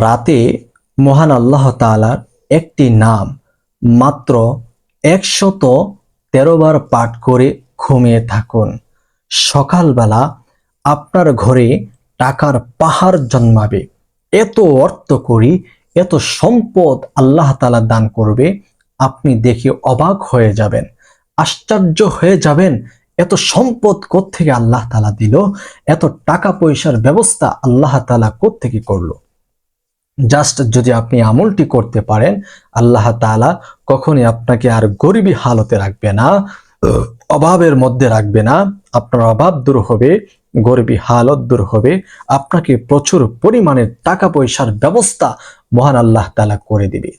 রাতে মহান আল্লাহ তাআলার একটি নাম মাত্র 113 বার পাঠ করে ঘুমিয়ে থাকুন। সকালবেলা আপনার ঘরে টাকার পাহাড় জন্মাবে। এত অর্থ করি, এত সম্পদ আল্লাহ তাআলা দান করবে, আপনি দেখে অবাক হয়ে যাবেন, আশ্চর্য হয়ে যাবেন। এত সম্পদ কোত্থেকে আল্লাহ তাআলা দিল, এত টাকা পয়সার ব্যবস্থা আল্লাহ তাআলা কোত্থেকে করলো। জাস্ট যদি আপনি আমলটি করতে পারেন, আল্লাহ তাআলা কখনই আপনাকে আর গরিবী হালতে রাখবে না, অভাবের মধ্যে রাখবে না। আপনার অভাব দূর হবে, গরিবী হালত দূর হবে, আপনাকে প্রচুর পরিমাণে টাকা পয়সার ব্যবস্থা মহান আল্লাহ তাআলা করে দিবে।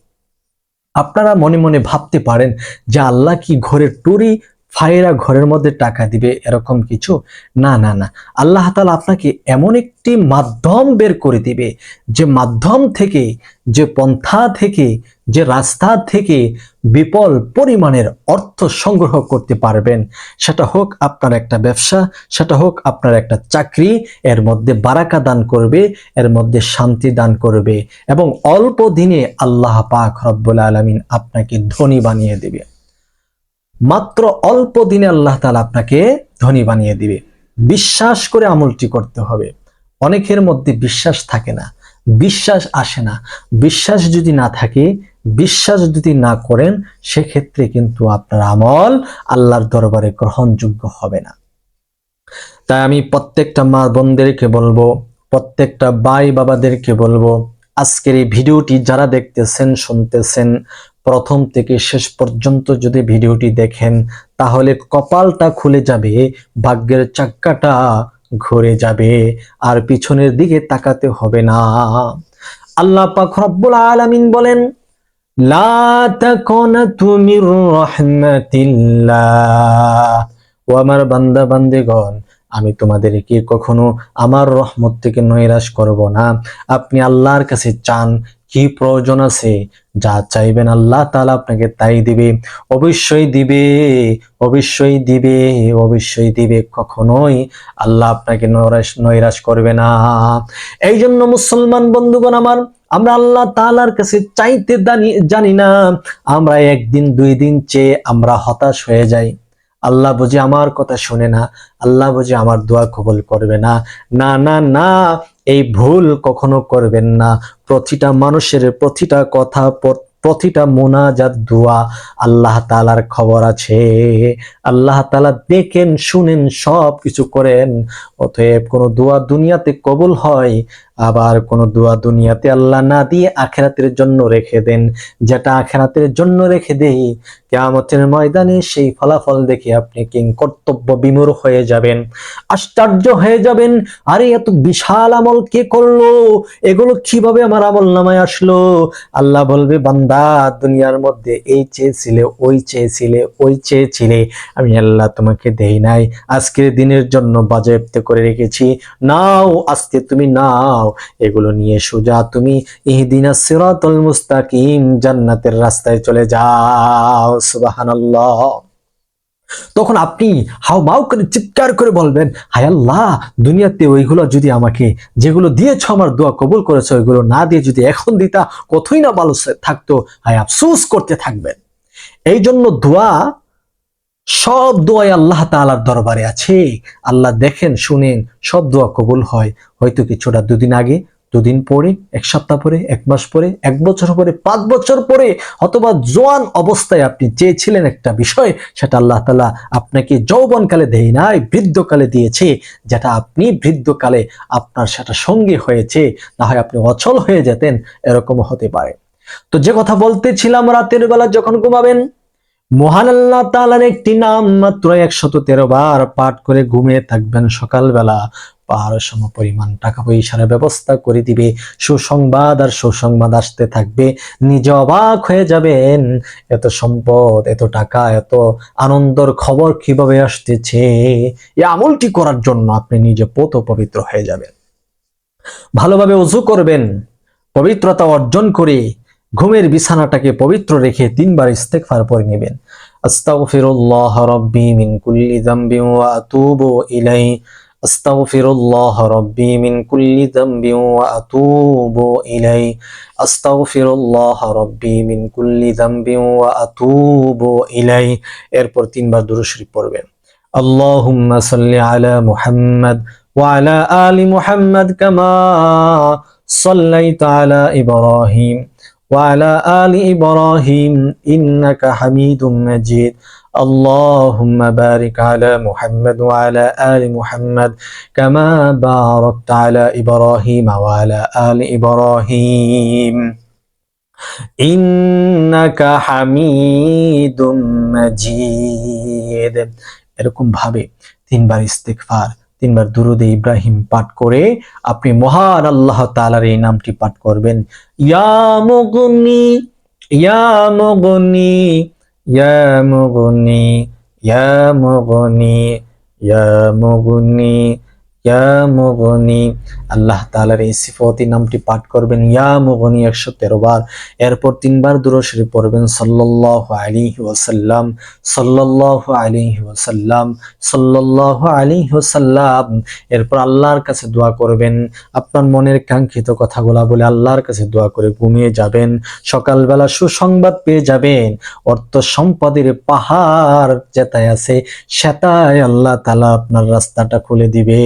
আপনারা মনে মনে ভাবতে পারেন যে আল্লাহ কি ঘরের টুরি ফাইরা ঘরের মধ্যে টাকা দিবে, এরকম কিছু না না না। আল্লাহ তাআলা আপনাকে এমন একটি মাধ্যম বের করে দিবে, যে মাধ্যম থেকে, যে পন্থা থেকে, যে রাস্তা থেকে বিপুল পরিমাণের অর্থ সংগ্রহ করতে পারবেন। সেটা হোক আপনার একটা ব্যবসা, সেটা হোক আপনার একটা চাকরি, এর মধ্যে বারাকা দান করবে, এর মধ্যে শান্তি দান করবে, এবং অল্প দিনে আল্লাহ পাক রব্বুল আলামিন আপনাকে ধনী বানিয়ে দিবে। মাত্র অল্প দিনে আল্লাহ তাআলা আপনাকে ধনী বানিয়ে দিবে। বিশ্বাস করে আমলটি করতে হবে। অনেকের মধ্যে বিশ্বাস থাকে না, বিশ্বাস আসে না। বিশ্বাস যদি না থাকে, বিশ্বাস যদি না করেন, সেক্ষেত্রে কিন্তু আপনার আমল আল্লাহর দরবারে গ্রহণযোগ্য হবে না। তাই আমি প্রত্যেকটা মা বোনদেরকে বলবো, প্রত্যেকটা ভাই বাবাদেরকে বলবো, আজকের এই ভিডিওটি যারা দেখতেছেন, শুনতেছেন, প্রথম থেকে শেষ পর্যন্ত যদি ভিডিওটি দেখেন, তাহলে কপালটা খুলে যাবে, ভাগ্যের চাক্কাটা ঘুরে যাবে, আর পিছনের দিকে তাকাতে হবে না। আল্লাহ পাক রব্বুল আলামিন বলেন, লা তাকুনাতু মির রাহমাতিল্লাহ। ও আমার বান্দা বান্দিগণ, আমি তোমাদেরকে কখনো আমার রহমত থেকে নৈরাশ করব না। আপনি আল্লাহর কাছে চান, কি প্রয়োজন আছে, যা চাইবেন আল্লাহ তাআলা আপনাকে তাই দিবে। অবশ্যই দিবে, অবশ্যই দিবে, অবশ্যই দিবে। কখনোই আল্লাহ আপনাকে নৈরাশ করবে না। এই জন্য মুসলমান বন্ধুগণ আমার, আমরা আল্লাহ তাআলার কাছে চাইতে জানি না, আমরা একদিন দুই দিন চেয়ে আমরা হতাশ হয়ে যাই। আল্লাহ বুঝি আমার কথা শুনে না, আল্লাহ বুঝি আমার দোয়া কবুল করবে না। না না না, এই ভুল কখনো করবেন না। প্রতিটা মানুষের প্রতিটা কথা, প্রতিটা মোনাজাত দোয়া আল্লাহ তাআলার খবর আছে। আল্লাহ তাআলা দেখেন, শুনেন, সব কিছু করেন। অতএব কোনো দোয়া দুনিয়াতে কবুল হয়, আবার কোনো দোয়া দুনিয়াতে আল্লাহ না দিয়ে আখিরাতের জন্য রেখে দেন। যেটা আখিরাতের জন্য রেখে দেই, কিয়ামতের ময়দানে সেই ফলাফল দেখে আপনি কর্তব্য বিমূঢ় হয়ে যাবেন, আশ্চর্য হয়ে যাবেন। আরে এত বিশাল আমল কে করলো, এগুলো কিভাবে আমার আমল নামায় আসলো? আল্লাহ বলবে, বান্দা দুনিয়ার মধ্যে এই চেয়েছিলে, ওই চেয়েছিলে, ওই চেয়েছিলে, আমি আল্লাহ তোমাকে দেই নাই, আজকের দিনের জন্য বাজেয়াপ্ত করে রেখেছি, নাও, আজকে তুমি নাও, এগুলো নিয়ে সোজা তুমি ইহদিনাস সিরাতাল মুস্তাকিম, জান্নাতের রাস্তায় চলে যাও। সুবহানাল্লাহ। তখন আপনি হাউমাউ করে চিৎকার করে বলবেন, হায় আল্লাহ, দুনিয়াতে ওইগুলো যদি আমাকে, যেগুলো দিয়েছো, আমার দোয়া কবুল করেছো, ওইগুলো না দিয়ে যদি এখন দিতা, কতই না ভালো থাকতো। হায় আফসোস করতে থাকবেন। এই জন্য দোয়া, সব দোয়াই আল্লাহ তাআলার দরবারে আছে। আল্লাহ দেখেন, শুনেন, সব দোয়া কবুল হয়। হয়তো কিছুটা দুদিন আগে, দুদিন পরে, এক সপ্তাহ পরে, এক মাস পরে, এক বছর পরে, 5 বছর পরে, অথবা জোয়ান অবস্থায় আপনি চেয়েছিলেন একটা বিষয়, সেটা আল্লাহ তাআলা আপনাকে যৌবনকালে দেয় নাই, বৃদ্ধকালে দিয়েছে। যেটা আপনি বৃদ্ধকালে আপনার সেটা সঙ্গী হয়েছে, না হয় আপনি অচল হয়ে যেতেন, এরকমও হতে পারে। তো যে কথা বলতেছিলাম, রাতের বেলা যখন ঘুমাবেন, মহান আল্লাহ তাআলার একটি নাম মাত্র 113 বার পাঠ করে ঘুমিয়ে থাকবেন। সকালবেলা পাহাড় সম পরিমাণ টাকা পয়সার ব্যবস্থা করে দিবে। সুসংবাদ আর সুসংবাদ আসতে থাকবে। নিজে অবাক হয়ে যাবেন, এত সম্পদ, এত টাকা, এত আনন্দের খবর কিভাবে আসতেছে। এই আমলটি করার জন্য আপনি নিজে পবিত্র হয়ে যাবেন। ভালোভাবে ওযু করবেন, পবিত্রতা অর্জন করে ঘুমের বিছানাটাকে পবিত্র রেখে 3 বার ইস্তেগফার পড়ে নেবেন। আস্তাগফিরুল্লাহ রাব্বি মিন কুল্লি যামবিন ওয়া আতুবু ইলাইহি, আস্তাগফিরুল্লাহ রাব্বি মিন কুল্লি যামবিন ওয়া আতুবু ইলাইহি আস্তাগফিরুল্লাহ রাব্বি মিন কুল্লি যামবিন ওয়া আতুবু ইলাইহি। এরপর তিনবার দুরূদ শরীফ পড়বেন। আল্লাহুম্মা সাল্লি আলা মুহাম্মাদ ওয়া আলা আলি মুহাম্মাদ কামা সাল্লাইতা আলা ইব্রাহিম ওয়া আলা আলি ইব্রাহিম ইন্নাকা হামিদুম মাজিদ। اللهم بارك على محمد وعلى آل محمد كما باركت على إبراهيم وعلى آل إبراهيم إنك حميد مجيد। এরকম ভাবে তিনবার ইস্তিগফার, তিনবার দুরুদে ইব্রাহিম পাঠ করে আপনি মহান আল্লাহ তাআলার এই নামটি পাঠ করবেন। ইয়া মুগনি, ইয়া মুগনি, ইয়া মুগনি, ইয়া মুগনি, ইয়া মুগনি, ইয়া মুগনি। আল্লাহ তাআলার এই সিফাতি নামটি পাঠ করবেন ইয়া মুগনি 113 বার। এরপর তিনবার দুরূদ শরীফ পড়বেন সাল্লাল্লাহু আলাইহি ওয়াসাল্লাম, সাল্লাল্লাহু আলাইহি ওয়াসাল্লাম, সাল্লাল্লাহু আলাইহি ওয়াসাল্লাম। এরপর আল্লাহর কাছে দোয়া করবেন, আপনার মনের কাঙ্ক্ষিত কথাগুলা বলে আল্লাহর কাছে দোয়া করে ঘুমিয়ে যাবেন। সকালবেলা সুসংবাদ পেয়ে যাবেন, অর্থ সম্পদের পাহাড় যেটাই আছে সেটাই আল্লাহ তাআলা আপনার রাস্তাটা খুলে দিবে।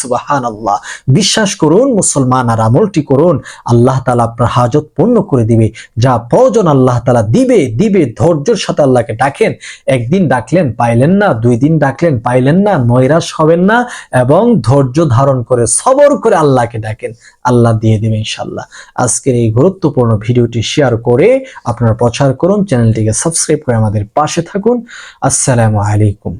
সুবহানাল্লাহ। বিশ্বাস করুন মুসলমান, আর আমলটি করুন, আল্লাহ তাআলা আপনার হাজত পূর্ণ করে দিবে। যা প্রয়োজন আল্লাহ তাআলা দিবে দিবে। ধৈর্যের সাথে আল্লাহকে ডাকেন। একদিন ডাকলেন পাইলেন না, 2 দিন ডাকলেন পাইলেন না, নৈরাশ হবেন না এবং ধৈর্য ধারণ করে সবর করে আল্লাহকে ডাকেন, আল্লাহ দিয়ে দিবে ইনশাআল্লাহ। আজকের এই গুরুত্বপূর্ণ ভিডিওটি শেয়ার করে আপনারা প্রচার করুন, চ্যানেলটিকে সাবস্ক্রাইব করে আমাদের পাশে থাকুন। আসসালামু আলাইকুম।